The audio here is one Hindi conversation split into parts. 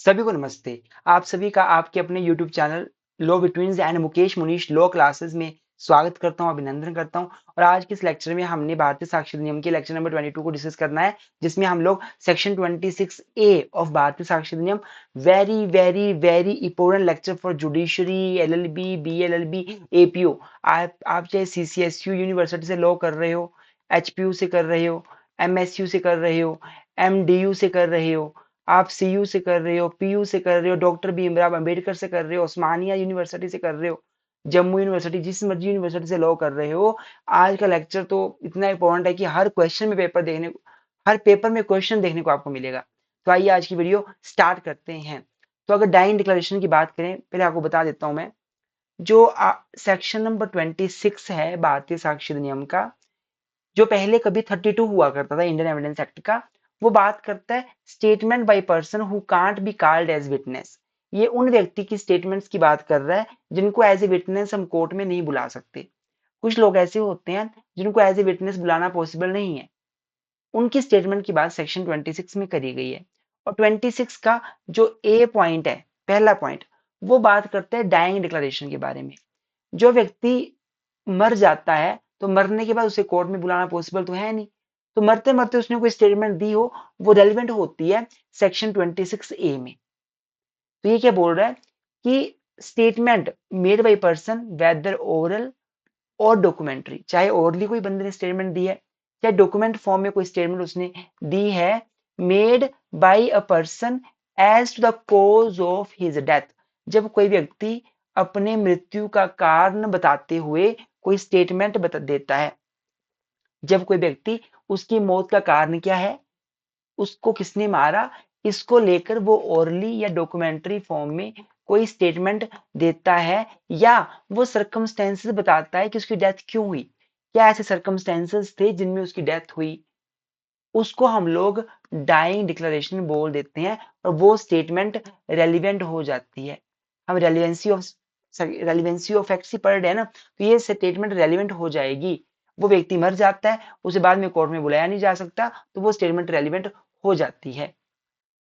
सभी को नमस्ते। आप सभी का आपके अपने YouTube channel law with twins and Mukesh Munish law classes में स्वागत करता हूं, अभिनंदन करता हूं। और आज के इस लेक्चर में हमने भारतीय साक्षर अधिनियम के लेक्चर नंबर 22 को डिस्कस करना है, जिसमें हम लोग सेक्शन 26A ऑफ भारतीय साक्षर अधिनियम, very very very important lecture for judiciary, LLB, BLLB, APO. आप चाहे सीसीएसयू यूनिवर्सिटी से लॉ कर रहे हो, एचपीयू से कर रहे हो, एमएसयू से कर रहे हो, एमडीयू से कर रहे हो, आप सीयू से कर रहे हो, पीयू से कर रहे हो, डॉक्टर भीमराव अंबेडकर से कर रहे हो, उस्मानिया यूनिवर्सिटी से कर रहे हो, जम्मू यूनिवर्सिटी, जिस मर्जी यूनिवर्सिटी से लॉ कर रहे हो, आज का लेक्चर तो इतना इंपॉर्टेंट है कि हर पेपर में क्वेश्चन देखने को आपको मिलेगा। तो आइए आज की वीडियो स्टार्ट करते हैं। तो अगर डाइंग डिक्लेरेशन की बात करें, पहले आपको बता देता हूं मैं, जो सेक्शन नंबर 26 है भारतीय साक्षर अधिनियम का, जो पहले कभी 32 हुआ करता था इंडियन एविडेंस एक्ट का, वो बात करता है statement by person who can't be called as witness. ये उन व्यक्ति की स्टेटमेंट्स की बात कर रहा है जिनको एज ए विटनेस हम कोर्ट में नहीं बुला सकते। कुछ लोग ऐसे होते हैं जिनको एज ए विटनेस बुलाना पॉसिबल नहीं है, उनकी स्टेटमेंट की बात सेक्शन 26 में करी गई है। और 26 का जो ए पॉइंट है, पहला पॉइंट, वो बात करता है डाइंग डिक्लेरेशन के बारे में। जो व्यक्ति मर जाता है तो मरने के बाद उसे कोर्ट में बुलाना पॉसिबल तो है नहीं, तो मरते मरते उसने कोई स्टेटमेंट दी हो, वो रेलिवेंट होती है सेक्शन 26A में। तो ये क्या बोल रहा है कि statement made by person whether oral और डॉक्यूमेंट्री, चाहे ओरली कोई बंदे ने स्टेटमेंट दी है, चाहे डॉक्यूमेंट फॉर्म में कोई स्टेटमेंट उसने दी है, made by a person as to the cause of his death. जब कोई व्यक्ति अपने मृत्यु का कारण बताते हुए कोई स्टेटमेंट बता देता है, जब कोई व्यक्ति उसकी मौत का कारण क्या है, उसको किसने मारा, इसको लेकर वो ओरली या डॉक्यूमेंट्री फॉर्म में कोई स्टेटमेंट देता है, या वो सर्कमस्टेंसेस बताता है कि उसकी डेथ क्यों हुई, क्या ऐसे सर्कमस्टेंसेस थे जिनमें उसकी डेथ हुई, उसको हम लोग डाइंग डिक्लेरेशन बोल देते हैं। और वो स्टेटमेंट रेलिवेंट हो जाती है। हम रेलिवेंसी ऑफ फैक्ट्स ही पढ़ रहे हैं ना, तो ये स्टेटमेंट रेलिवेंट हो जाएगी। वो व्यक्ति मर जाता है, उसे बाद में कोर्ट में बुलाया नहीं जा सकता, तो वो स्टेटमेंट रेलिवेंट हो जाती है।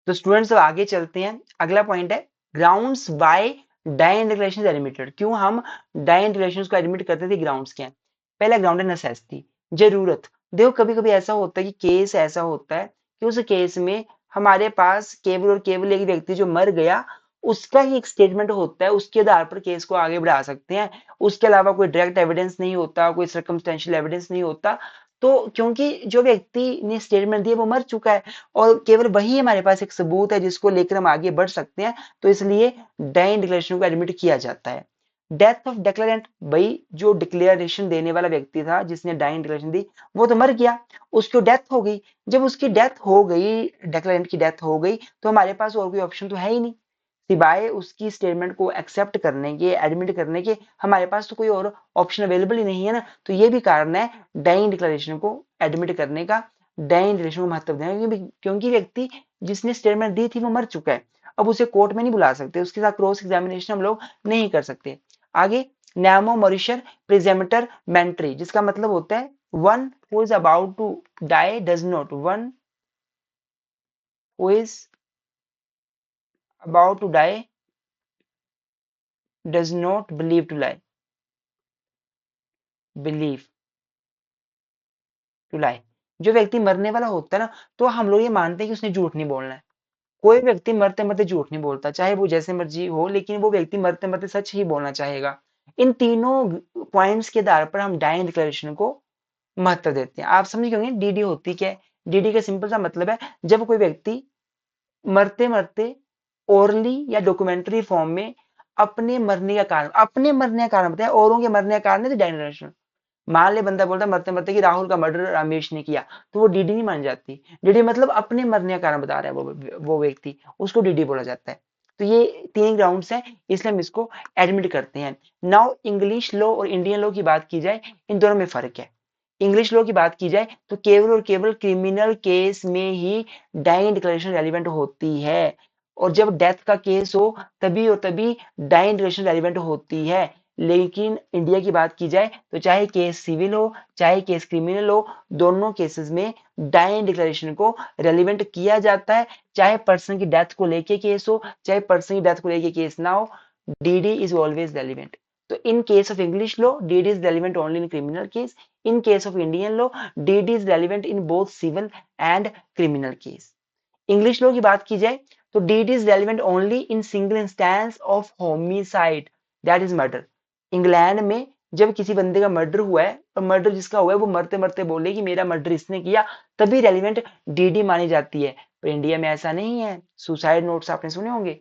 तो स्टूडेंट्स अब आगे चलते हैं। अगला पॉइंट है grounds by dying declaration admitted. क्यों हम डाइंग डिक्लेरेशन को एडमिट करते थे, ग्राउंड्स क्या है? पहला ग्राउंड है नेसेसिटी, जरूरत। देखो कभी कभी ऐसा होता है कि केस ऐसा होता है कि उस केस में हमारे पास केवल और केवल एक व्यक्ति जो मर गया, उसका ही एक स्टेटमेंट होता है, उसके आधार पर केस को आगे बढ़ा सकते हैं। उसके अलावा कोई डायरेक्ट एविडेंस नहीं होता, कोई सर्कमस्टेंशियल एविडेंस नहीं होता। तो क्योंकि जो व्यक्ति ने स्टेटमेंट दिया वो मर चुका है, और केवल वही हमारे पास एक सबूत है जिसको लेकर हम आगे बढ़ सकते हैं, तो इसलिए डाइंग डिक्लेरेशन को एडमिट किया जाता है। डेथ ऑफ डिक्लेरेंट, भाई जो डिक्लेरेशन देने वाला व्यक्ति था जिसने डाइंग डिक्लेरेशन दी, वो तो मर गया, उसकी डेथ हो गई। जब उसकी डेथ हो गई, डिक्लेरेंट की डेथ हो गई, तो हमारे पास और कोई ऑप्शन तो है ही नहीं, सिवाय उसकी स्टेटमेंट को एक्सेप्ट करने के, एडमिट करने के, हमारे पास तो कोई और ऑप्शन अवेलेबल ही नहीं है ना। तो ये भी कारण है डाइंग डिक्लेरेशन को एडमिट करने का, डाइंग डिक्लेरेशन को महत्व देना, क्योंकि व्यक्ति जिसने स्टेटमेंट दी थी वो मर चुका है। अब उसे कोर्ट में नहीं बुला सकते, उसके साथ क्रॉस एग्जामिनेशन हम लोग नहीं कर सकते। आगे नैमो मॉरिशर प्रिजेमेटर मेंट्री, जिसका मतलब होता है one who is about to die does not, one who is about to die does not believe to lie, believe to lie। जो व्यक्ति मरने वाला होता है ना, तो हम लोग ये मानते हैं कि उसने झूठ नहीं बोलना है। कोई व्यक्ति मरते मरते झूठ नहीं बोलता, चाहे वो जैसे मर्जी हो, लेकिन वो व्यक्ति मरते मरते सच ही बोलना चाहेगा। इन तीनों पॉइंट्स के आधार पर हम डाइंग डिक्लेरेशन को महत्व देते हैं। आप समझ गए डीडी होती क्या है? डीडी का सिंपल सा मतलब है, जब कोई व्यक्ति मरते मरते ओरली या डॉक्यूमेंट्री फॉर्म में अपने मरने का कारण बताया, औरों के मरने का कारण नहीं, डाइंग डिक्लेरेशन। मान ले बंदा बोलता मरते मरते कि राहुल का मर्डर रमेश ने किया, तो वो डीडी नहीं मान जाती। डीडी मतलब अपने मरने का कारण बता रहा है वो व्यक्ति, उसको डीडी बोला जाता है। तो ये तीन ग्राउंड्स हैं, इसलिए हम इसको एडमिट करते हैं। नाउ इंग्लिश लॉ और इंडियन लॉ की बात की जाए, इन दोनों में फर्क है। इंग्लिश लॉ की बात की जाए तो केवल और केवल क्रिमिनल केस में ही डाइंग डिक्लेरेशन रेलिवेंट होती है, और जब डेथ का केस हो तभी और तभी डाइंग डिक्लेरेशन रेलिवेंट होती है। लेकिन इंडिया की बात की जाए तो चाहे केस सिविल हो चाहे केस क्रिमिनल हो, दोनों केसेस में डाइंग डिक्लेरेशन को रेलिवेंट किया जाता है। चाहे पर्सन की डेथ को लेके केस हो चाहे पर्सन की डेथ को लेके केस ना हो, डीडी इज ऑलवेज रेलिवेंट। तो in case of English law, DD is relevant only in criminal case. In case of Indian law, DD is relevant in both civil and criminal case. English law की बात की जाए तो DD is relevant only in single instance of homicide, that is murder. England में जब किसी बंदे का मर्डर हुआ है और मर्डर जिसका हुआ है वो मरते मरते बोले कि मेरा मर्डर इसने किया, तभी रेलिवेंट डीडी मानी जाती है। पर इंडिया में ऐसा नहीं है। सुसाइड नोट्स आपने सुने होंगे।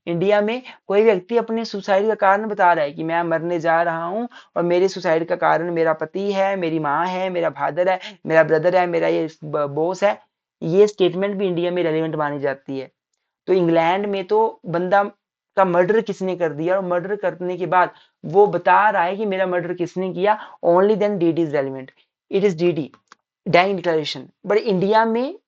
इंडिया में कोई व्यक्ति अपने सुसाइड का कारण बता रहा है कि मैं मरने जा रहा हूँ और मेरे सुसाइड का कारण मेरा पति है, मेरी माँ है, मेरा फादर है, मेरा ब्रदर है, मेरा ये बॉस है, ये स्टेटमेंट भी इंडिया में रेलिवेंट मानी जाती है। तो इंग्लैंड में तो बंदा का मर्डर किसने कर दिया और मर्डर करने के बाद वो बता रहा है कि मेरा मर्डर किसने किया, only then DD is relevant. It is DD, dying declaration. But India में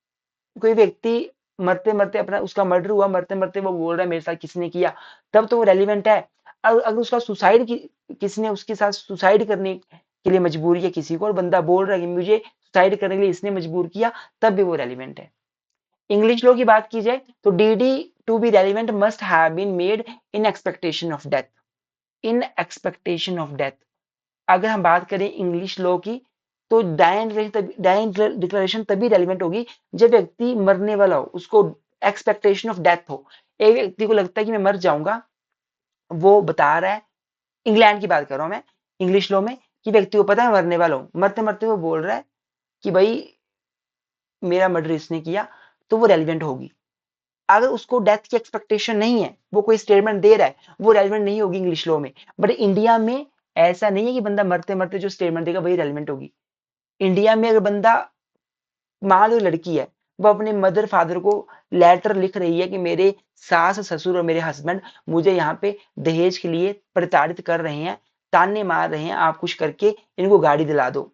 कोई व्यक्ति मरते मरते अपना उसका मर्डर हुआ, मरते मरते वो बोल रहा है मेरे साथ किसने किया, तब तो वो रेलिवेंट है। अगर उसका सुसाइड किसने उसके साथ सुसाइड करने के लिए मजबूर किया किसी को और बंदा बोल रहा है कि मुझे सुसाइड करने के लिए इसने मजबूर किया, तब भी वो रेलिवेंट है। इंग्लिश लॉ की बात की जाए तो DD to be relevant must have been made in expectation of death. In expectation of death, अगर हम बात करें इंग्लिश लॉ की तो डाइंग डिक्लेरेशन तभी रेलिवेंट होगी जब व्यक्ति मरने वाला हो, उसको एक्सपेक्टेशन ऑफ डेथ हो। एक व्यक्ति को लगता है कि मैं मर जाऊंगा, वो बता रहा है, इंग्लैंड की बात कर रहा हूं मैं, इंग्लिश लॉ में, कि व्यक्ति को पता है मरने वाला हूं, मरते मरते वो बोल रहा है कि भाई मेरा मर्डर इसने किया, तो वो रेलिवेंट होगी। अगर उसको डेथ की एक्सपेक्टेशन नहीं है, वो कोई स्टेटमेंट दे रहा है, वो रेलिवेंट नहीं होगी इंग्लिश लॉ में। बट इंडिया में ऐसा नहीं है कि बंदा मरते मरते जो स्टेटमेंट देगा वही रेलिवेंट होगी। इंडिया में अगर बंदा, मान लो लड़की है, वो अपने मदर फादर को लेटर लिख रही है कि मेरे सास ससुर और मेरे हस्बैंड मुझे यहाँ पे दहेज के लिए प्रताड़ित कर रहे हैं, ताने मार रहे हैं, आप कुछ करके इनको गाड़ी दिला दो।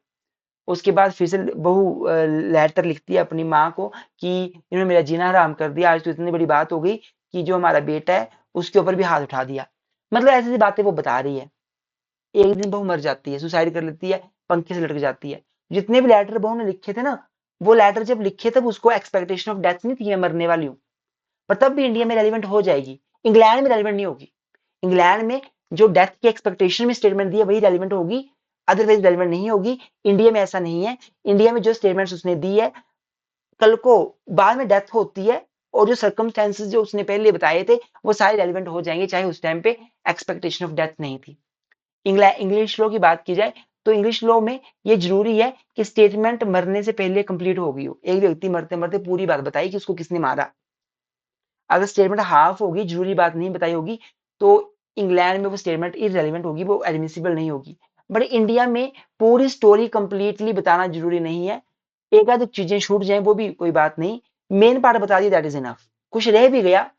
उसके बाद फिर से बहू लेटर लिखती है अपनी माँ को कि इन्होंने मेरा जीना हराम कर दिया, आज तो इतनी बड़ी बात हो गई कि जो हमारा बेटा है उसके ऊपर भी हाथ उठा दिया। मतलब ऐसी ऐसी बातें वो बता रही है। एक दिन बहू मर जाती है, सुसाइड कर लेती है, पंखे से लटक जाती है। जितने भी लेटर बहू ने लिखे थे ना, वो लेटर जब लिखे तब उसको एक्सपेक्टेशन ऑफ डेथ नहीं थी, मैं मरने वाली हूँ, पर तब भी इंडिया में रेलिवेंट हो जाएगी। इंग्लैंड में रेलिवेंट नहीं होगी। इंग्लैंड में जो डेथ की एक्सपेक्टेशन में स्टेटमेंट दी है वही रेलिवेंट होगी, अदरवाइज रेलिवेंट नहीं होगी। इंडिया में ऐसा नहीं है। इंडिया में जो स्टेटमेंट्स उसने दी है, कल को बाद में डेथ होती है और जो सर्कमस्टेंसेस जो उसने पहले बताए थे वो सारे रेलिवेंट हो जाएंगे, चाहे उस टाइम पे एक्सपेक्टेशन ऑफ डेथ नहीं थी। इंग्लिश लॉ की बात की जाए तो इंग्लिश लॉ में ये जरूरी है कि स्टेटमेंट मरने से पहले कंप्लीट हो गई हो। एक व्यक्ति मरते मरते पूरी बात बताई कि उसको किसने मारा, अगर स्टेटमेंट हाफ होगी, जरूरी बात नहीं बताई होगी, तो इंग्लैंड में वो स्टेटमेंट इररेलेवेंट होगी, वो एडमिसिबल नहीं होगी। बट इंडिया में पूरी स्टोरी कंप्लीटली बताना जरूरी नहीं है। एक आध चीजें छूट जाए वो भी कोई बात नहीं, मेन पार्ट बता दिया दैट इज इनफ। कुछ रह भी गया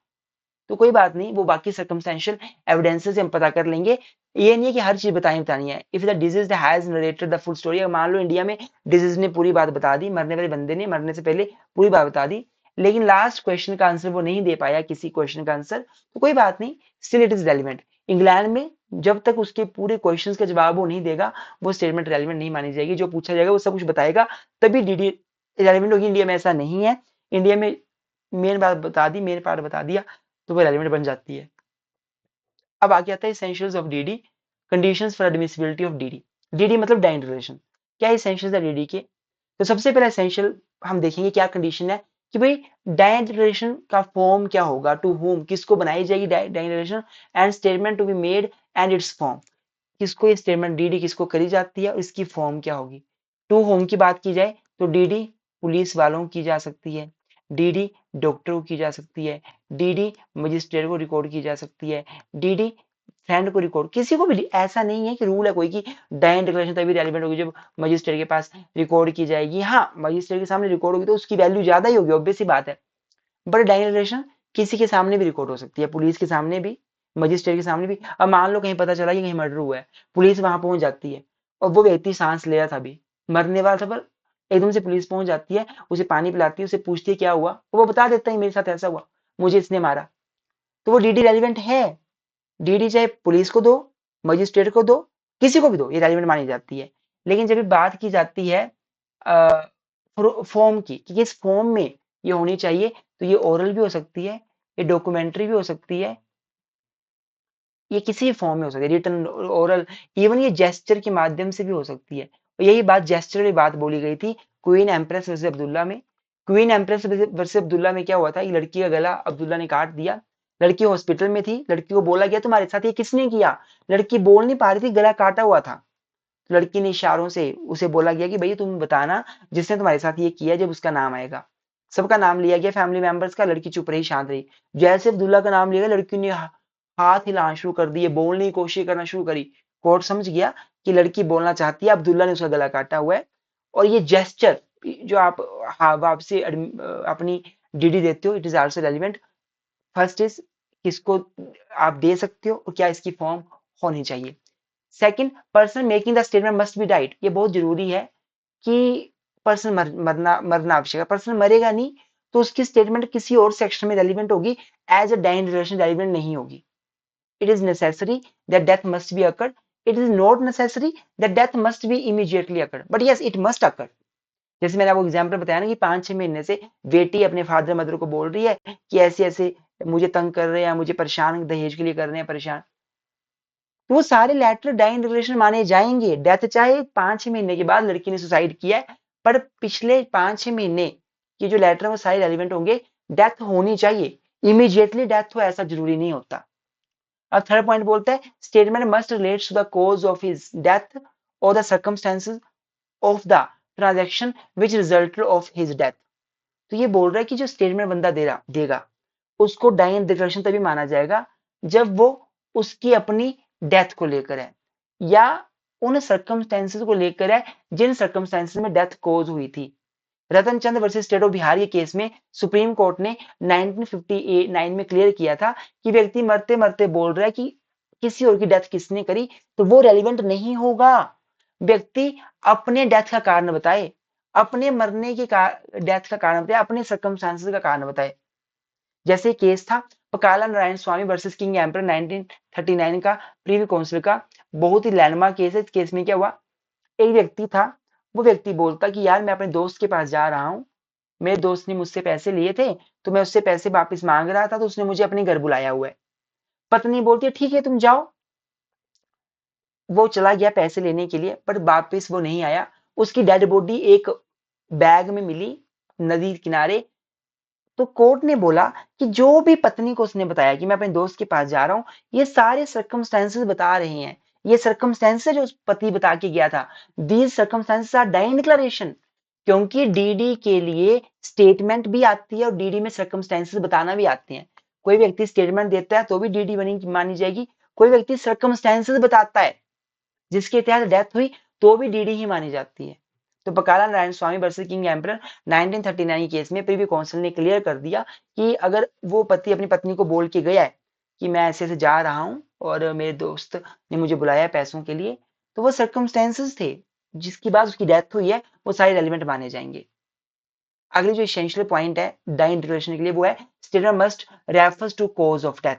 तो कोई बात नहीं, वो बाकी सर्कमस्टेंशियल एविडेंसेस से हम पता कर लेंगे। ये नहीं है कि हर चीज बतानी है। If the disease has narrated the full story, मान लो इंडिया में डिजीज ने पूरी बात बता दी, मरने वाले बंदे ने मरने से पहले पूरी बात बता दी, लेकिन लास्ट क्वेश्चन का आंसर वो नहीं दे पाया, किसी क्वेश्चन का आंसर, तो कोई बात नहीं, still it is relevant. England में जब तक उसके पूरे क्वेश्चन का जवाब वो नहीं देगा, वो स्टेटमेंट रेलिवेंट नहीं मानी जाएगी। जो पूछा जाएगा वो सब कुछ बताएगा, तभी डीडी रेलिवेंट होगी। इंडिया में ऐसा नहीं है। इंडिया में मेन बात बता दी, मेन पार्ट बता दिया, तो वो रेलिवेंट बन जाती है। अब आगे आता है essentials of DD, conditions for admissibility of DD. DD मतलब डाइंग डिक्लेरेशन। क्या एसेंशियल्स है डीडी के? तो सबसे पहला एसेंशियल हम देखेंगे क्या कंडीशन है कि भाई डाइंग डिक्लेरेशन का फॉर्म क्या होगा, टू होम, किसको बनाई जाएगी dying declaration, and statement to be made and its form, किसको ये स्टेटमेंट डीडी किसको करी जाती है और इसकी फॉर्म क्या होगी। टू होम की बात की जाए तो डीडी पुलिस वालों की जा सकती है, डीडी डॉक्टर की जा सकती है, डीडी मजिस्ट्रेट को रिकॉर्ड की जा सकती है, डीडी फ्रेंड को रिकॉर्ड, किसी को भी। ऐसा नहीं है कि रूल है कोई कि डाइंग डिक्लेरेशन तभी रेलिवेंट होगी जब मजिस्ट्रेट के पास रिकॉर्ड की जाएगी। हाँ, मजिस्ट्रेट के सामने रिकॉर्ड होगी तो उसकी वैल्यू ज्यादा ही होगी, ऑब्वियस सी बात है। बट डाइंग डिक्लेरेशन किसी के सामने भी रिकॉर्ड हो सकती है, पुलिस के सामने भी, मजिस्ट्रेट के सामने भी। अब मान लो कहीं पता चला कि कहीं मर्डर हुआ है, पुलिस वहां पहुंच जाती है और वो व्यक्ति सांस ले रहा था, अभी मरने वाला था, पर एकदम से पुलिस पहुंच जाती है, उसे पानी पिलाती है, उसे पूछती है क्या हुआ, तो वो बता देता है मेरे साथ ऐसा हुआ, मुझे इसने मारा, तो वो डीडी रेलिवेंट है। डीडी चाहे पुलिस को दो, मजिस्ट्रेट को दो, किसी को भी दो, ये रेलिवेंट मानी जाती है। लेकिन जब भी बात की जाती है फॉर्म की कि किस फॉर्म में ये होनी चाहिए, तो ये ओरल भी हो सकती है, ये डॉक्यूमेंट्री भी हो सकती है, ये किसी भी फॉर्म में हो सकती है, रिटन, ओरल, इवन ये जेस्चर के माध्यम से भी हो सकती है। और यही बात जेस्चर वाली बात बोली गई थी क्वीन एम्प्रेस वर्सेस अब्दुल्ला में। क्वीन एम्प्रेस वर्सेस अब्दुल्ला में क्या हुआ था, ये लड़की का गला अब्दुल्ला ने काट दिया। लड़की हॉस्पिटल में थी, लड़की को बोला गया तुम्हारे साथ ये किसने किया, लड़की बोल नहीं पा रही थी, गला काटा हुआ था। लड़की ने इशारों से उसे बोला गया कि भैया तुम बताना जिसने तुम्हारे साथ ये किया, जब उसका नाम आएगा। सबका नाम लिया गया, फैमिली मेंबर्स का। लड़की चुप रही, शांत रही। जैसे अब्दुल्ला का नाम लिया गया, लड़की ने हाथ हिलाना शुरू कर दिए, बोलने की कोशिश करना शुरू करी। कोर्ट समझ गया कि लड़की बोलना चाहती है, अब्दुल्ला ने उसका गला काटा हुआ है। और ये जेस्चर जो आप वापसी अपनी डीडी देते हो, it is also relevant. First is किसको आप दे सकते हो और क्या इसकी फॉर्म होनी चाहिए। Second, person making the statement must B right. ये बहुत जरूरी है कि पर्सन मरना आवश्यक है। पर्सन मरेगा नहीं तो उसकी स्टेटमेंट किसी और सेक्शन में रेलिवेंट होगी, as a dying relation relevant नहीं होगी। It is necessary that death must be occurred, it is not necessary that death must be immediately occurred, but yes it must occur. जैसे मैंने आपको एग्जाम्पल बताया ना कि 5-6 महीने से बेटी अपने फादर मदर को बोल रही है कि ऐसे ऐसे मुझे तंग कर रहे हैं, मुझे परेशान दहेज के लिए कर रहे हैं परेशान, तो वो सारे लेटर डाइन डिक्लेरेशन माने जाएंगे। डेथ चाहे 5-6 महीने के बाद लड़की ने सुसाइड किया है, पर पिछले 5-6 महीने के जो लेटर है वो सारे रेलिवेंट होंगे। डेथ होनी चाहिए, इमीडिएटली डेथ हो ऐसा जरूरी नहीं होता। अब थर्ड पॉइंट बोलता है statement must relate to the cause of his death और the circumstances of the transaction which resulted of his death. तो ये बोल रहा है कि जो स्टेटमेंट बंदा देगा उसको डाइन डिक्लेरेशन तभी माना जाएगा जब वो उसकी अपनी डेथ को लेकर है, या उन सर्कमस्टेंसेस को लेकर है जिन सर्कमस्टेंसेस में डेथ कोज हुई थी। रतन चंद वर्सेस स्टेट ऑफ बिहार के केस में सुप्रीम कोर्ट ने 1959 में क्लियर किया था कि व्यक्ति मरते मरते बोल रहा है कि किसी और की डेथ किसने करी, तो वो रेलिवेंट नहीं होगा। व्यक्ति अपने डेथ का कारण बताए, अपने मरने के डेथ का कारण बताए, अपने सर्कमस्टांसेस का कारण बताए। जैसे केस था पकाला नारायण स्वामी वर्सेस किंग एम्पर 1939 का, प्रीवी काउंसिल का। बहुत ही लैंडमार्क केस है। इस केस में क्या हुआ, एक व्यक्ति था, वो व्यक्ति बोलता कि यार मैं अपने दोस्त के पास जा रहा हूँ, मेरे दोस्त ने मुझसे पैसे लिए थे तो मैं उससे पैसे वापस मांग रहा था, तो उसने मुझे अपने घर बुलाया हुआ है। पत्नी बोलती है ठीक है तुम जाओ। वो चला गया पैसे लेने के लिए, पर वापस वो नहीं आया। उसकी डेड बॉडी एक बैग में मिली नदी किनारे। तो कोर्ट ने बोला कि जो भी पत्नी को उसने बताया कि मैं अपने दोस्त के पास जा रहा हूं, ये सारे सर्कमस्टेंसेस बता रहे हैं, ये सर्कमस्टेंसेस जो पति बता के गया था, these circumstances are dying declaration. क्योंकि डीडी के लिए स्टेटमेंट भी आती है और डीडी में सर्कमस्टेंसेस बताना भी आते हैं। कोई व्यक्ति स्टेटमेंट देता है तो भी डीडी बनी मानी जाएगी, कोई व्यक्ति सर्कमस्टेंसेस बताता है जिसके तहत डेथ हुई तो भी डीडी ही मानी जाती है। तो बकाला नारायण स्वामी वर्सेस किंग एम्परर 1939 केस में प्रीवी काउंसिल ने क्लियर कर दिया कि अगर वो पति अपनी पत्नी को बोल के गया है कि मैं ऐसे ऐसे जा रहा हूं और मेरे दोस्त ने मुझे बुलाया पैसों के लिए, तो वो सर्कमस्टेंसेस थे जिसकी बाद उसकी डेथ हुई है, वो सारे रेलिवेंट माने जाएंगे। अगली जो एसेंशियल पॉइंट है डाइन डिक्लेरेशन के लिए वो है statement must refers to cause of death.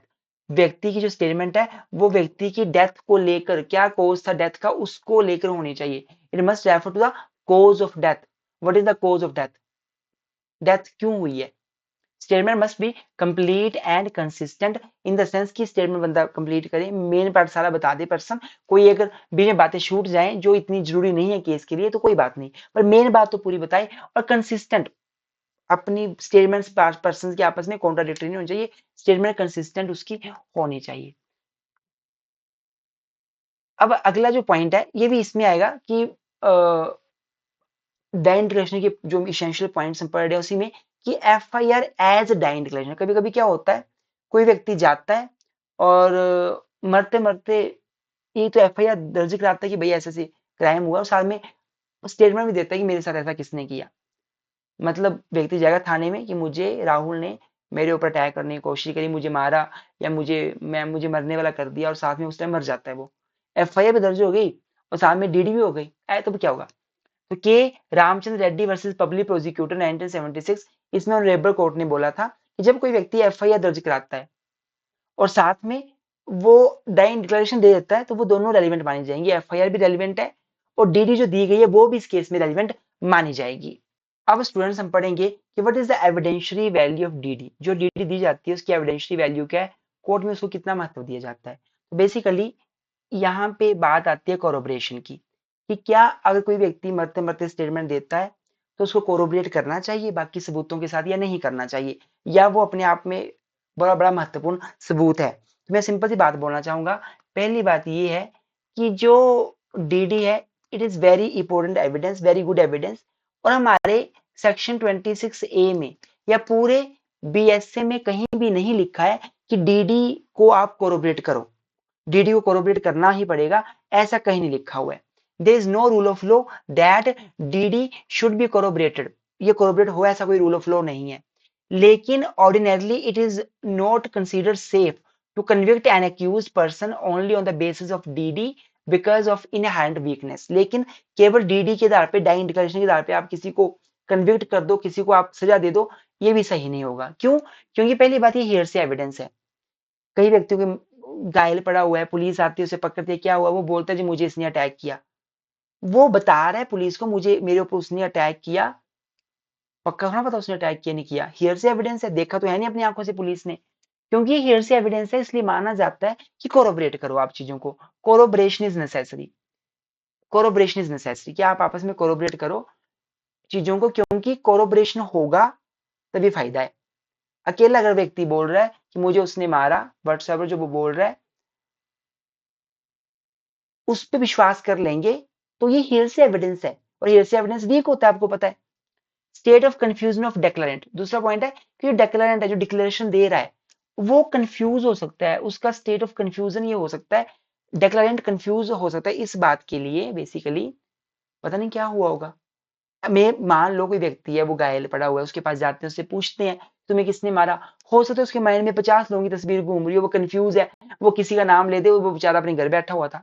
व्यक्ति की जो स्टेटमेंट है वो व्यक्ति की डेथ को लेकर, क्या कॉज था डेथ का उसको लेकर होनी चाहिए। It must refer to the cause of death. What is the cause of death, death क्यों हुई है। Statement must be complete and consistent in the sense की स्टेटमेंट बंदा कंप्लीट करे, मेन पार्ट सारा बता दे पर्सन। कोई अगर बीच में बातें छूट जाएं जो इतनी जरूरी नहीं है केस के लिए तो कोई बात नहीं, पर मेन बात तो पूरी बताए। और कंसिस्टेंट, अपनी स्टेटमेंट्स पर्सन के आपस में कॉन्ट्राडिक्टरी नहीं होनी चाहिए, स्टेटमेंट कंसिस्टेंट उसकी होनी चाहिए। अब अगला जो पॉइंट है ये भी इसमें आएगा कि डाइन डिक्लेरेशन के जो इसेंशियल पॉइंट्स हम पढ़ रहे हैं उसी में कि एफआईआर एज डाइन डिक्लेरेशन। कभी कभी क्या होता है, कोई व्यक्ति जाता है और मरते मरते ये तो एफआईआर दर्ज कराता है कि भाई ऐसे ऐसे क्राइम हुआ, और साथ में स्टेटमेंट भी देता है कि मेरे साथ ऐसा किसने किया। मतलब व्यक्ति जाएगा थाने में कि मुझे राहुल ने मेरे ऊपर अटैक करने की कोशिश करी, मुझे मारा, या मुझे मरने वाला कर दिया, और साथ में उस टाइम मर जाता है वो। एफआईआर भी दर्ज हो गई और साथ में डीडी भी हो गई, तो क्या होगा। तो के Ramchandra Reddy versus public prosecutor 1976, इसमें ऑनरेबल कोर्ट ने बोला था कि जब कोई व्यक्ति एफआईआर दर्ज कराता है और साथ में वो डाइंग डिक्लेरेशन दे देता है तो वो दोनों रेलिवेंट मानी जाएंगी, एफआईआर भी रेलिवेंट है और डीडी जो दी गई है वो भी इस केस में रेलिवेंट मानी जाएगी। अब स्टूडेंट्स हम पढ़ेंगे कि what is the evidentiary value of DD. जो डीडी दी जाती है उसकी एविडेंशियरी वैल्यू क्या है, कोर्ट में उसको कितना महत्व दिया जाता है। तो बेसिकली यहाँ पे बात आती है कोरोबरेशन की, कि क्या अगर कोई व्यक्ति मरते मरते स्टेटमेंट देता है तो उसको कोरोबरेट करना चाहिए बाकी सबूतों के साथ या नहीं करना चाहिए, या वो अपने आप में बड़ा बड़ा महत्वपूर्ण सबूत है। तो मैं सिंपल सी बात बोलना चाहूंगा। पहली बात ये है कि जो डीडी है it is very important evidence, very good evidence. और हमारे सेक्शन 26A में या पूरे बीएसए में कहीं भी नहीं लिखा है कि डीडी को आप कोरोबरेट करो, डीडी को कोरोबरेट करना ही पड़ेगा, ऐसा कहीं नहीं लिखा हुआ है। There is no rule of law that DD should be corroborated, ये कोरोबरेट हो ऐसा कोई रूल ऑफ लॉ नहीं है। लेकिन ordinarily it is not considered safe to convict an accused person only on the basis of DD because of inherent weakness. लेकिन केवल डीडी के आधार पे, डाइंग डिक्लेरेशन के आधार पे आप किसी को कन्विक्ट कर दो, किसी को आप सजा दे दो, ये भी सही नहीं होगा। क्यों? क्योंकि पहली बात ये हियरसे एविडेंस है। कई व्यक्तियों के घायल पड़ा हुआ है, पुलिस आती है उसे पकड़ती है, क्या हुआ, वो बोलता है जी मुझे इसने अटैक किया। वो बता रहा है पुलिस को मुझे मेरे ऊपर उसने अटैक किया, पक्का होना पता उसने अटैक किया नहीं किया, हियर से एविडेंस है, देखा तो है नहीं अपनी आंखों से पुलिस ने। क्योंकि ये हियर से एविडेंस है इसलिए माना जाता है कि कोरोबरेट करो आप चीजों को। Corroboration is necessary, corroboration is necessary कि आप आपस में कोरोबरेट करो चीजों को, क्योंकि कोरोबरेशन होगा तभी फायदा है। अकेला अगर व्यक्ति बोल रहा है कि मुझे उसने मारा, व्हाट्सएप जो वो बोल रहा है उस पर विश्वास कर लेंगे तो ये हियरसे एविडेंस है, और हियरसे एविडेंस वीक होता है, आपको पता है। स्टेट ऑफ कंफ्यूजन ऑफ डेक्लेरेंट, दूसरा पॉइंट है कि जो डेक्लेरेंट है, जो डिक्लेरेशन दे रहा है, वो कंफ्यूज हो सकता है, उसका स्टेट ऑफ कंफ्यूजन ये हो सकता है, डेक्लेरेंट कंफ्यूज हो सकता है इस बात के लिए बेसिकली, पता नहीं क्या हुआ होगा। मैं मान लो कोई व्यक्ति है वो घायल पड़ा हुआ है, उसके पास जाते हैं, उससे पूछते हैं तुम्हें किसने मारा, हो सकता है उसके माइंड में 50 लोगों की तस्वीर घूम रही है, वो कंफ्यूज है, वो किसी का नाम ले दे, वो बेचारा अपने घर बैठा हुआ था,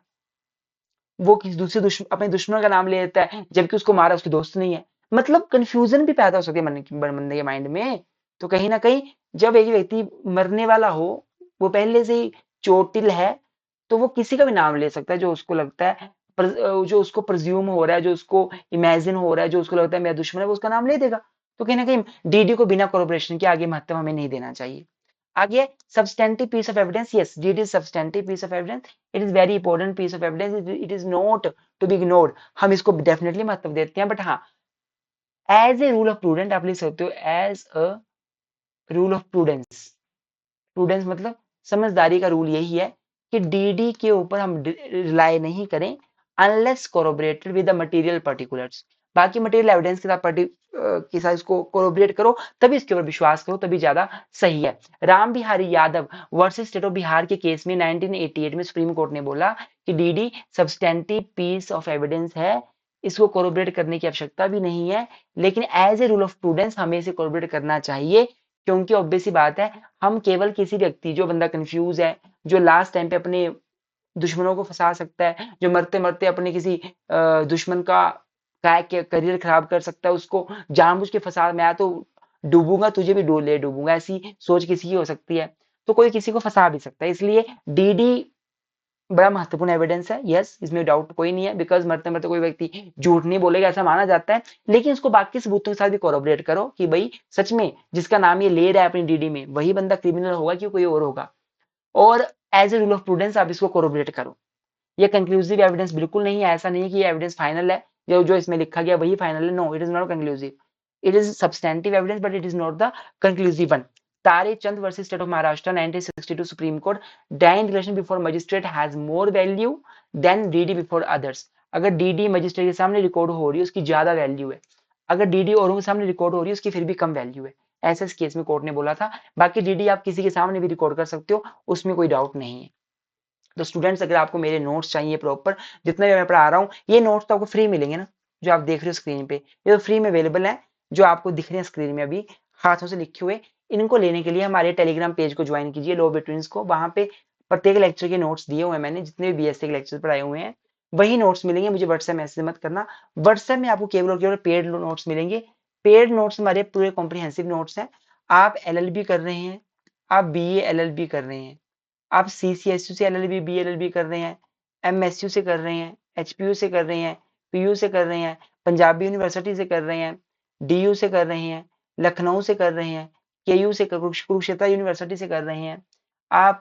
वो किसी दूसरे अपने दुश्मन का नाम ले लेता है जबकि उसको मारा उसके दोस्त नहीं है। मतलब कंफ्यूजन भी पैदा हो सकती है बंदे के माइंड में। तो कहीं ना कहीं जब एक व्यक्ति मरने वाला हो, वो पहले से ही चोटिल है, तो वो किसी का भी नाम ले सकता है जो उसको लगता है, जो उसको प्रज्यूम हो रहा है, जो उसको इमेजिन हो रहा है, जो उसको लगता है मेरा दुश्मन है, वो उसका नाम ले देगा। तो कहीं ना कहीं डीडी को बिना कोऑपरेशन के आगे महत्व हमें नहीं देना चाहिए। आगे substantive piece of evidence, yes it is substantive piece of evidence, it is very important piece of evidence, it is not to be ignored, हम इसको डेफिनेटली महत्व देते हैं, बट हाँ as a rule of prudent आप लिख सकते हो, as a rule of prudence. Prudence मतलब समझदारी का रूल यही है कि डीडी के ऊपर हम रिलाई नहीं करें unless corroborated with the material particulars. बाकी मटेरियल एविडेंस के साथ के साथ इसको कोरोबरेट करो, तभी इसके ऊपर विश्वास करो, तभी ज्यादा सही है। Ram Bihari Yadav versus state of Bihar के केस में 1988 में सुप्रीम कोर्ट ने बोला कि DD substantive piece of evidence है, इसको कोरोबरेट करने की आवश्यकता भी नहीं है, लेकिन as a rule of prudence हमें इसे कोरोबरेट करना चाहिए। क्योंकि ऑब्वियस सी बात है, हम केवल किसी व्यक्ति, जो बंदा कंफ्यूज है, जो लास्ट टाइम पे अपने दुश्मनों को फंसा सकता है, जो मरते मरते अपने किसी दुश्मन का करियर खराब कर सकता है, उसको जानबूझ के फंसा, मैं तो डूबूंगा तुझे भी ले डूबूंगा, ऐसी सोच किसी की हो सकती है, तो कोई किसी को फंसा भी सकता है। इसलिए डीडी बड़ा महत्वपूर्ण एविडेंस है, यस इसमें डाउट कोई नहीं है, बिकॉज मरते मरते कोई व्यक्ति झूठ नहीं बोलेगा ऐसा माना जाता है, लेकिन उसको बाकी सबूतों के साथ भी कोरोबरेट करो कि भाई सच में जिसका नाम ये ले रहा है अपनी डीडी में वही बंदा क्रिमिनल होगा कि कोई और होगा, और as a rule of prudence आप इसको कोरोबरेट करो। ये कंक्लूसिव एविडेंस बिल्कुल नहीं है, ऐसा नहीं है कि ये एविडेंस फाइनल है, जो जो इसमें लिखा गया वही फाइनल है, no it is not conclusive, it is substantive evidence but it is not the conclusive one. Tare Chand versus state of Maharashtra 1962 Supreme Court, dying declaration before magistrate has more value than DD before others. अगर डीडी मजिस्ट्रेट के सामने रिकॉर्ड हो रही है उसकी ज्यादा वैल्यू है, अगर डीडी औरों के सामने रिकॉर्ड हो रही है उसकी फिर भी कम वैल्यू है, ऐसा इस केस में कोर्ट ने बोला था। बाकी डीडी आप किसी के सामने भी रिकॉर्ड कर सकते हो, उसमें कोई डाउट नहीं है। तो स्टूडेंट्स अगर आपको मेरे नोट्स चाहिए प्रॉपर, जितने भी मैं पढ़ा रहा हूँ, ये नोट्स तो आपको फ्री मिलेंगे ना, जो आप देख रहे हो स्क्रीन पे, ये तो फ्री में अवेलेबल है, जो आपको दिख रहे हैं स्क्रीन में अभी हाथों से लिखे हुए। इनको लेने के लिए हमारे टेलीग्राम पेज को ज्वाइन कीजिए, लॉ बिटवीन्स को, वहां पे प्रत्येक लेक्चर के नोट्स दिए हुए हैं मैंने, जितने भी बीएससी के लेक्चर पढ़ाए हुए हैं वही नोट्स मिलेंगे, मुझे व्हाट्सएप मैसेज मत करना। व्हाट्सएप में आपको केवल और केवल पेड नोट्स मिलेंगे, पेड नोट्स हमारे पूरे कॉम्प्रिहेंसिव नोट्स हैं। आप एलएलबी कर रहे हैं, आप बीए एलएलबी कर रहे हैं, आप CCSU से LLB BLLB कर रहे हैं, MSU से कर रहे हैं, HPU से कर रहे हैं, PU से कर रहे हैं, पंजाबी यूनिवर्सिटी से कर रहे हैं, DU से कर रहे हैं, लखनऊ से कर रहे हैं, KU से कुरुक्षेत्र यूनिवर्सिटी से कर रहे हैं, आप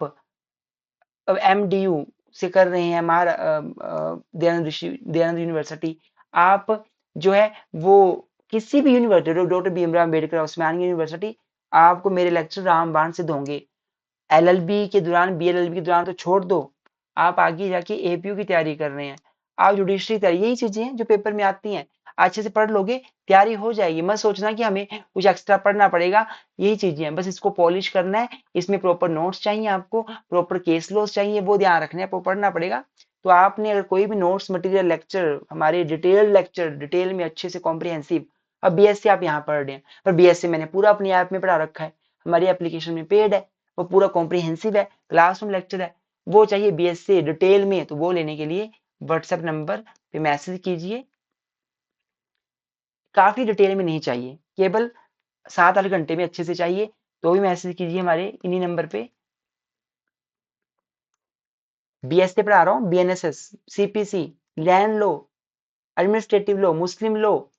MDU से कर रहे हैं, दयानंद यूनिवर्सिटी, आप जो है वो किसी भी यूनिवर्सिटी, डॉक्टर भीमराव अम्बेडकर उस्मानिया यूनिवर्सिटी, आपको मेरे लेक्चर रामबाण सिद्ध होंगे। LLB के दौरान, BLLB के दौरान तो छोड़ दो, आप आगे जाके APU की तैयारी कर रहे हैं, आप जुडिशरी तैयारी, यही चीजें हैं जो पेपर में आती हैं, अच्छे से पढ़ लोगे तैयारी हो जाएगी। मत सोचना कि हमें कुछ एक्स्ट्रा पढ़ना पड़ेगा, यही चीजें हैं, बस इसको पॉलिश करना है। इसमें प्रॉपर नोट्स चाहिए, आपको प्रॉपर केस लॉस चाहिए, वो ध्यान रखना है, आपको पढ़ना पड़ेगा। तो आपने अगर कोई भी नोट्स मटेरियल लेक्चर, हमारे डिटेल लेक्चर, डिटेल में अच्छे से कॉम्प्रिहेंसिव, अब BSc आप यहाँ पढ़ रहे हैं, पर BSc मैंने पूरा अपनी ऐप में पढ़ा रखा है, हमारी एप्लीकेशन में पेड है, वो पूरा कॉम्प्रिहेंसिव है, क्लासरूम लेक्चर है, वो चाहिए BSc डिटेल में, तो वो लेने के लिए व्हाट्सएप नंबर पे मैसेज कीजिए। काफी डिटेल में नहीं चाहिए, केवल 7-8 घंटे में अच्छे से चाहिए, तो भी मैसेज कीजिए हमारे इन्हीं नंबर पे। BSc पढ़ा रहा हूँ, BNSS, CPC, लैंड लो, एडमिनिस्ट्रेटिव लो, मुस्लिम लो,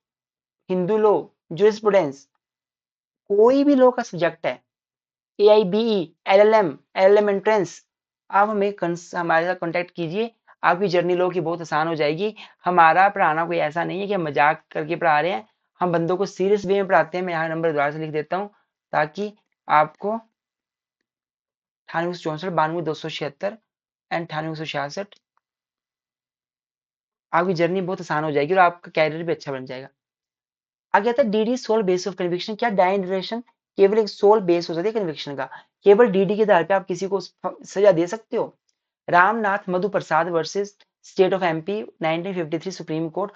हिंदू लो, जूरिस्प्रूडेंस, कोई भी लो का सब्जेक्ट है, AIBE, LLM एंट्रेंस, आप हमारे साथ कॉन्टेक्ट कीजिए, आपकी जर्नी लो की बहुत आसान हो जाएगी। हमारा पढ़ाना कोई ऐसा नहीं है कि हम मजाक करके पढ़ा रहे हैं, हम बंदों को सीरियस वे में पढ़ाते हैं। मैं यहाँ नंबर दोबारा से लिख देता हूँ ताकि आपको 9864 92 276 एंड 9866, आपकी जर्नी बहुत आसान हो जाएगी और आपका कैरियर भी अच्छा बन जाएगा। आगे आता है DD sole base of conviction. क्या डायरेक्शन केवल एक सोल बेस हो सकती है कन्विक्शन का? केवल DD के आधार पे आप किसी को सजा दे सकते हो? Ramnath Madhu Prasad versus state of MP 1953 Supreme Court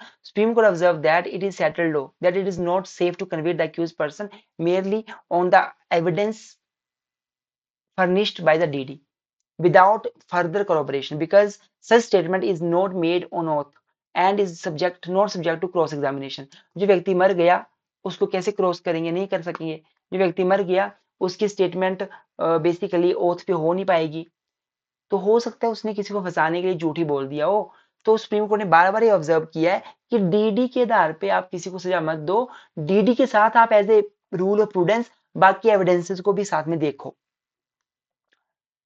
observed that it is settled law that it is not safe to convict the accused person merely on the evidence furnished by the DD without further corroboration because such statement is not made on oath and is not subject to cross examination। जो व्यक्ति मर गया उसको कैसे क्रॉस करेंगे? नहीं कर सकेंगे। जो व्यक्ति मर गया उसकी स्टेटमेंट बेसिकली ओथ पे हो नहीं पाएगी। तो हो सकता है उसने किसी को फंसाने के लिए झूठी बोल दिया हो। तो सुप्रीम कोर्ट ने बार बार ये ऑब्जर्व किया है कि DD के आधार पे आप किसी को सजा मत दो, DD के साथ आप as a rule of prudence बाकी एविडेंसेस को भी साथ में देखो।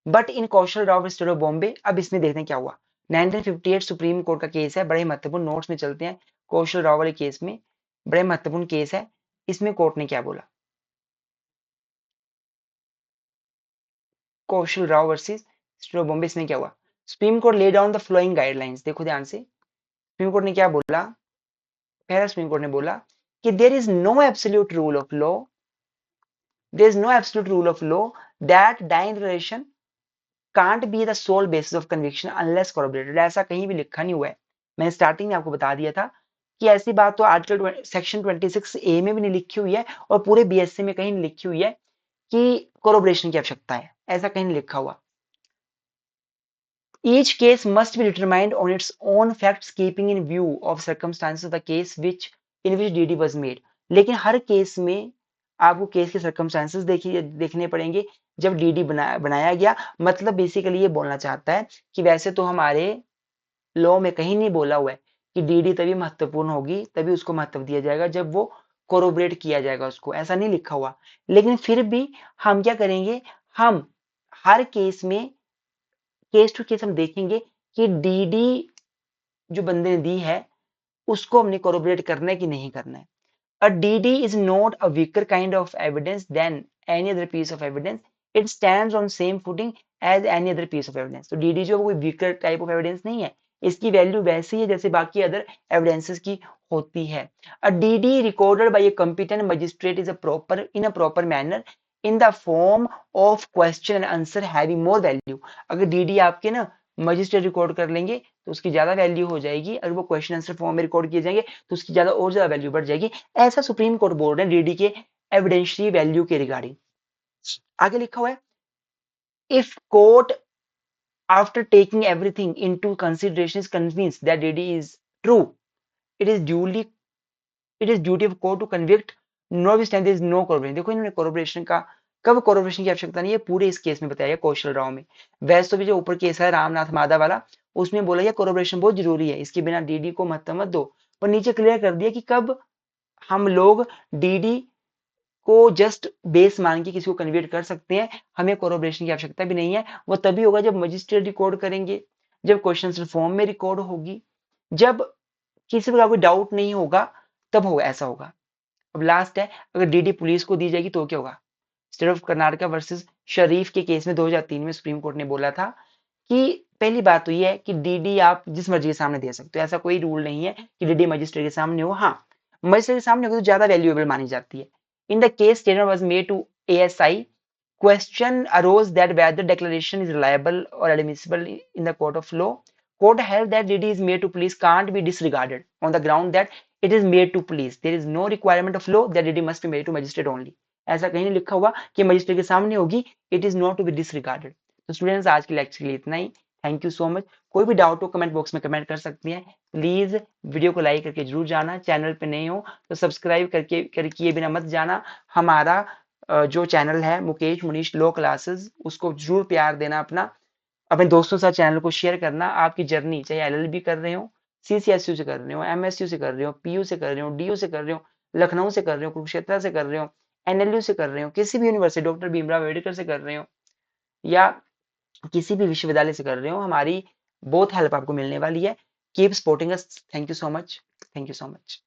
But in Kaushal Rao state of Bombay, अब इसमें देखते हैं क्या हुआ। 1958 सुप्रीम कोर्ट का केस है, बड़े महत्वपूर्ण, नोट्स में चलते हैं। कौशल राव वाले केस में बड़े महत्वपूर्ण केस है, इसमें कोर्ट ने क्या बोला। Kaushal Rao versus state of Bombay, इसमें क्या हुआ। Supreme Court lay down the following guidelines, देखो ध्यान से। सुप्रीम कोर्ट ने क्या बोला? पहला सुप्रीम कोर्ट ने बोला कि there is no absolute rule of law, there is no absolute rule of law that dying relation can't be the sole basis of conviction unless corroborated। ऐसा कहीं भी लिखा नहीं हुआ है। मैंने स्टार्टिंग में आपको बता दिया था कि ऐसी बात तो आर्टिकल सेक्शन 26A में भी नहीं लिखी हुई है और पूरे BSc में कहीं नहीं लिखी हुई है कि corroboration की आवश्यकता है, ऐसा कहीं नहीं लिखा हुआ। Each case must be determined on its own facts keeping in view of circumstances of the case in which DD was made। लेकिन हर केस में आपको केस के सर्कमस्टांसेस देखने पड़ेंगे जब DD बनाया गया। मतलब बेसिकली ये बोलना चाहता है कि वैसे तो हमारे लॉ में कहीं नहीं बोला हुआ है कि DD तभी महत्वपूर्ण होगी, तभी उसको महत्व दिया जाएगा जब वो कोरोबरेट किया जाएगा उसको, ऐसा नहीं लिखा हुआ। लेकिन फिर भी हम क्या करेंगे, हम हर केस में केस टू केस हम देखेंगे कि DD जो बंदे ने दी है उसको हमने कोरोबरेट करना है कि नहीं करना है। A DD is not a weaker kind of evidence than any other piece of evidence. It stands on same footing as any other piece of evidence। तो DD जो कोई weaker type of evidence नहीं है, इसकी वैल्यू वैसी है जैसे बाकी अदर एविडेंसेस की होती है। A DD recorded by a competent magistrate is in a proper manner in the form of question and answer having more value। अगर DD आपके ना मजिस्ट्रेट रिकॉर्ड कर लेंगे तो उसकी ज्यादा वैल्यू हो जाएगी, अगर वो क्वेश्चन आंसर फॉर्म में रिकॉर्ड किए जाएंगे तो उसकी ज्यादा और ज्यादा वैल्यू बढ़ जाएगी। ऐसा सुप्रीम कोर्ट बोल रहे हैं DD के एविडेंशियरी वैल्यू के रिगार्डिंग। आगे लिखा हुआ है, if court after taking everything into consideration is convinced that DD is true, it is duty of court to convict notwithstanding there is no corroboration. देखो इन्होंने कोरोबोरेशन का कब कोरोबोरेशन की आवश्यकता नहीं है, पूरे इस केस में बताया गया कौशल राव में। वैसे तो भी जो ऊपर केस है रामनाथ माधव वाला, उसमें बोला गया कोरोबोरेशन बहुत जरूरी है, इसके बिना डीडी को महत्व मत दो। पर नीचे क्लियर कर दिया कि कब हम लोग डीडी को जस्ट बेस मान के किसी को कन्वर्ट कर सकते हैं, हमें कोरोबोरेशन की आवश्यकता भी नहीं है। वो तभी होगा जब मजिस्ट्रेट रिकॉर्ड करेंगे, जब क्वेश्चन फॉर्म में रिकॉर्ड होगी, जब किसी प्रकार कोई डाउट नहीं होगा, तब होगा, ऐसा होगा। अब लास्ट है, अगर डीडी पुलिस को दी जाएगी तो क्या होगा। स्टेट ऑफ कर्नाटका वर्सेस शरीफ के केस में 2003 में सुप्रीम कोर्ट ने बोला था कि पहली बात तो ये है कि डीडी आप जिस मर्जी के सामने दे सकते हो, ऐसा कोई रूल नहीं है कि डीडी मजिस्ट्रेट के सामने हो। हाँ, मजिस्ट्रेट के सामने हो तो ज्यादा वैल्यूएबल मानी जाती है। In the case statement was made to ASI, question arose that whether declaration is reliable or admissible in the court of law. Court held that DD is made to police can't be disregarded on the ground that it is made to police. There is no requirement of law that DD must be made to magistrate only. ऐसा कहीं नहीं लिखा हुआ कि मजिस्ट्रेट के सामने होगी, it is not to be disregarded. तो स्टूडेंट्स, आज के लेक्चर के लिए इतना ही। Thank you so much. कोई भी डाउट हो कमेंट बॉक्स में कमेंट कर सकती हैं। प्लीज वीडियो को लाइक करके जरूर जाना, चैनल पे नए हो तो सब्सक्राइब करके किए बिना मत जाना। हमारा जो चैनल है मुकेश मुनीश लो क्लासेस, उसको जरूर प्यार देना अपना, अपने दोस्तों के साथ चैनल को शेयर करना। आपकी जर्नी चाहे एलएलबी कर रहे हो, सीसीएसयू से कर रहे हो, एमएसयू से कर रहे हो, पीयू से कर रहे हो, डीयू से कर रहे हो, लखनऊ से कर रहे हो, कुरुक्षेत्र से कर रहे हो, एनएलयू से कर रहे हो, किसी भी यूनिवर्सिटी डॉक्टर भीमराव अम्बेडकर से कर रहे हो, या किसी भी विश्वविद्यालय से कर रहे हो, हमारी बहुत हेल्प आपको मिलने वाली है। Keep supporting us. Thank you so much. Thank you so much.